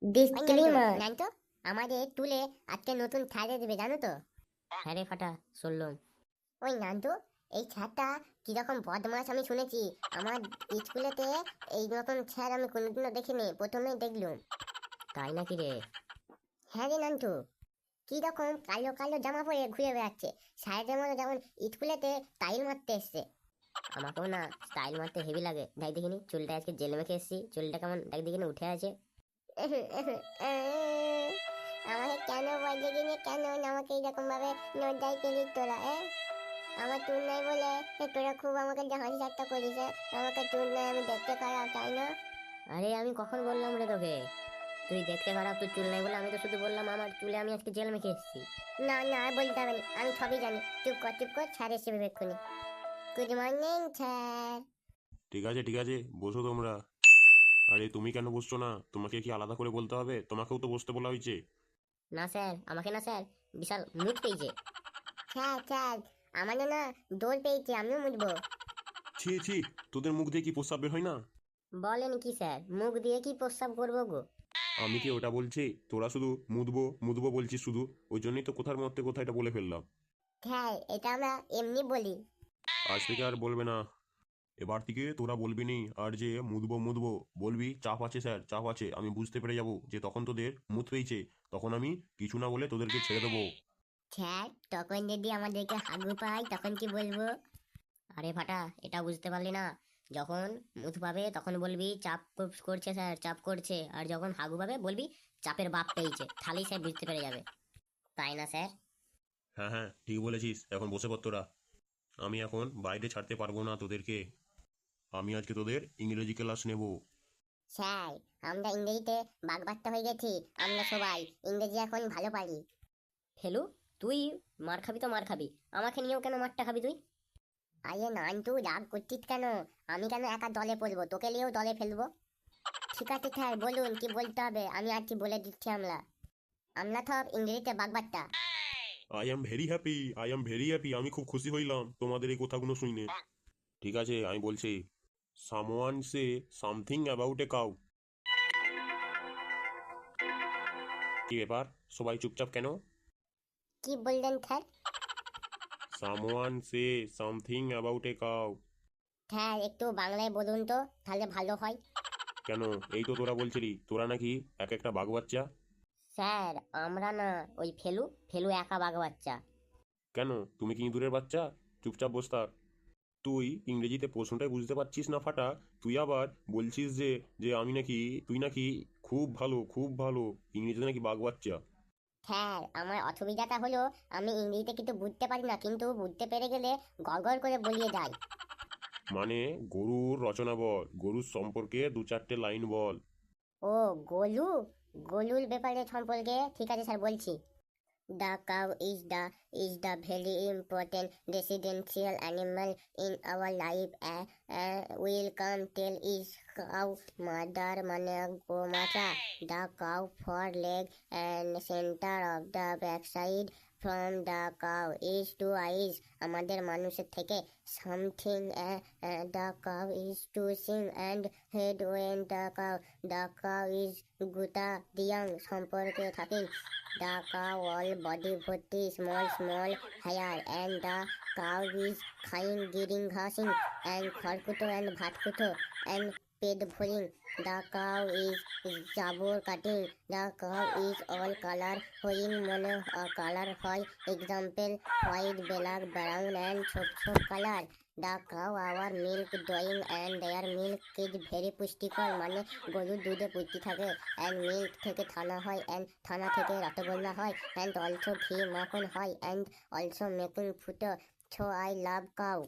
Disclaimer জানো তো, আমাদের তুলে আজকে নতুন ছাড়ে দেবে জানো তো। হ্যাঁ রে ফাটা, শুনলাম। ওই নান্টু, এই ছাড়টা কিরকম বদমাস আমি শুনেছি। আমার স্কুলেতে এই রকম ছাড় আমি কোনোদিনও দেখিনি, প্রথমেই দেখলুম। তাই নাকি রে? হ্যাঁ রে নান্টু, কিরকম কালো কালো জামা পরে ঘুরে বেড়াচ্ছে, সাইডের মতো যেমন স্কুলেতে টাইল মারতে এসছে। আমাকেও না স্টাইল মারতে হেভি লাগে। দেখ দেখিনি চুলটা আজকে জেল মেখে এসেছি, চুলটা কেমন দেখ দেখিনি উঠে আছে। আমাকে কেন বলে দিনে, কেন আমাকে এইরকম ভাবে নজ্জায় পেলি তোরা? আমার চুল নাই বলে তোরা খুব আমাকে হাসি ঠাট্টা করিস। আমাকে চুল নাই, আমি দেখতে খারাপ, তাই না? আরে আমি কখন বললাম রে তোকে তুই দেখতে খারাপ, তোর চুল নাই বলে? আমি তো শুধু বললাম আমার চুলে আমি আজকে জেল মেখে এসেছি। না না, আর বলতে হবে না, আমি সবই জানি। চুপ কর চুপ কর, স্যার এসে এক্ষুনি। Good morning sir. ঠিক আছে ঠিক আছে, বসো তোমরা। আরে তুমি কেন বসছো না? তোমাকে কি আলাদা করে বলতে হবে? তোমাকেও তো বসতে বলা হয়েছে। না স্যার, আমাকে না স্যার, বিশাল মুখ পেয়েছে। স্যার স্যার, আমাদের না দোল পেয়েছে, আমিও মুছবো। ছি ছি, তোদের মুখ দিয়ে কি প্রস্রাব বের হয় না? বলেন কি স্যার, মুখ দিয়ে কি প্রস্রাব করবো গো? আমি কি ওটা বলছি? তোরা শুধু মুদবো মুদবো বলছিস শুধু, ওই জন্যই তো কোথার মধ্যে কোথায় এটা বলে ফেললাম। স্যার, এটা আমরা এমনি বলি। আজ থেকে আর বলবে না, এবার থেকে তোরা বলবি নি। আর যে মুদবো মুদবো বলবি, চাপ আছে স্যার, চাপ আছে, আমি বুঝতে পেরে যাব যে তখন তোদের মুদ পেয়েছে, তখন আমি কিছু না বলে তোদেরকে ছেড়ে দেবো। স্যার, তখন যদি আমাদেরকে হাগু পাই তখন কি বলবো? আরে ফাটা, এটা বুঝতে পারলি না? যখন মুখ পাবে তখন বলবি চাপ করছে স্যার, চাপ করছে। আর যখন হাগু পাবে বলবি চাপের বাপ পেয়েছে, তাহলেই স্যার বুঝতে পেরে যাবে। তাই না স্যার? হ্যাঁ হ্যাঁ, ঠিক বলেছিস। এখন বসে পড় তোরা। আমি এখন বাইরে ছাড়তে পারবো না তোদেরকে। আমি আজকে তোদের ইংরেজি ক্লাস নেব। স্যার, আমরা ইংরেজিতে বাগবাট্টা হয়ে গেছি। আমরা সবাই ইংরেজি এখন ভালো পারি। ফেলু, তুই মার খাবি তো মার খাবি, আমাকে নিয়েও কেন মারটা খাবি তুই? আরে নান্টু, রাগ করছিস কেন? আমি কেন একা দলে পড়বো? তোকে নিয়েও দলে ফেলবো। ঠিক আছে স্যার, বলুন কি বলতে হবে, আমি আজকে বলে দিচ্ছি। আমরা আমরা সব ইংরেজিতে বাগবাট্টা। I am very happy, I am very happy. আমি খুব খুশি হইলাম তোমাদের এই কথাগুলো শুনে। ঠিক আছে, আমি বলছি। Someone say something about a cow. কি ব্যাপার, সবাই চুপচাপ কেন? কি বললেন sir? Someone say something about a cow. Sir, একটু বাংলায় বলুন তো, তাহলে ভালো হয়। কেন? এই তো তোরা বলছিলি তোরা নাকি এক একটা বাঘ বাচ্চা। স্যার, আমরা না, ওই ফেলু ফেলু একা বাঘ বাচ্চা। কেন, তুমি কি ইঁদুরের বাচ্চা? চুপচাপ বস থাক। তুই ইংরেজিতে প্রশ্নটাই বুঝতে পারছিস না ফাটা। তুই আবার বলছিস যে যে আমি নাকি, তুই নাকি খুব ভালো খুব ভালো, ইংরেজিতে নাকি বাঘ বাচ্চা। স্যার, আমার অসুবিধাটা হলো আমি ইংরেজিতে কিছু বুঝতে পারি না, কিন্তু বুঝতে পেরে গেলে গড়গড় করে বলিয়ে যায়। মানে গরুর রচনা বল, গরুর সম্পর্কে দু চারটে লাইন বল। ও, গোলু, গোলুর ব্যাপারে সম্পর্কে ঠিক আছে স্যার, বলছি। The cow is the very important residential animal in our life. Will come tell is cow mother মানে গোমাতা. The cow four leg and center of the backside from the cow is two eyes. আমাদের মানুষের থেকে something. The cow is to sing and head when the cow is গুতা দিয়াং সম্পর্কে থাকেন। The cow all body ভর্তি small hair and the cow is খাইং গিরিং ঘাসিং and খড়কুটো and ভাতকুটো and পেট ভরিং. The cow is জাবর কাটিং. The cow is all color হইং মনে কালার হয়, example white, black, brown and ছোপ colour. The cow our milk dowing and their milk is very পুষ্টিকর মানে গরুর দুধে পুষ্টি থাকে, and milk থেকে ছানা হয় and ছানা থেকে রসগোল্লা হয়, and also ঘি মাখন হয়, and also making butter. So I love cow.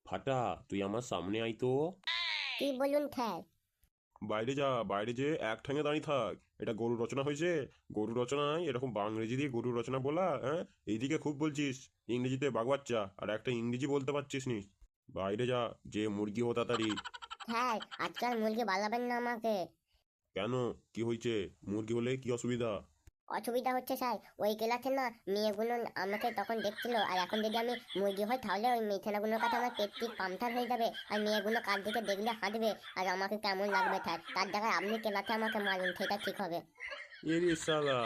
ফাটা, তুই আমার সামনে আয় তো। কি বলুন স্যার? বাইরে যা, বাইরে যে এক ঠ্যাঙে দাঁড়িয়ে থাক। এটা গরুর রচনা হয়েছে? গরুর রচনায় এরকম ইংরেজি দিয়ে গরুর রচনা বলা, হ্যাঁ? এইদিকে খুব বলছিস ইংরেজিতে বাঘ বাচ্চা, আর একটা ইংরেজি বলতে পারছিস নি। বাইরে যা, যে মুরগি হো তাড়াতাড়ি। স্যার, আজকাল মুরগি বালাবেন না আমাকে। কেন, কি হয়েছে? মুরগি হলে কি অসুবিধা? অসুবিধা হচ্ছে স্যার, ওই ক্লাসে না মেয়েগুলো আমাকে তখন দেখছিল, আর এখন যদি আমি মুরগি হই তাহলে ওই মেয়েছেনাগুলোর কাছে আমার পেটটি পাংচার হয়ে যাবে, আর মেয়েগুলো কার দিকে দেখলে হাঁটবে, আর আমাকে কেমন লাগবে স্যার, তার জায়গায় আপনি ক্লাসে আমাকে মারুন, সেটা ঠিক হবে। এরে সালা,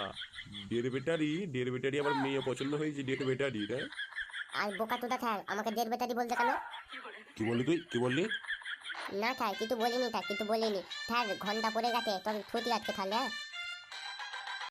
ডের বেটারি আমার মেয়ে পছন্দ হয়েছে, ডের বেটারি রে। আর বোকা তোদা স্যার, আমাকে দেড় বেটারি বলতে কেন? কি বললি তুই, কি বললি? না স্যার, কিছু বলিনি স্যার, কিছু বলিনি স্যার, ঘন্টা পড়ে গেছে, তবে ছুটি আজকে তাহলে, হ্যাঁ?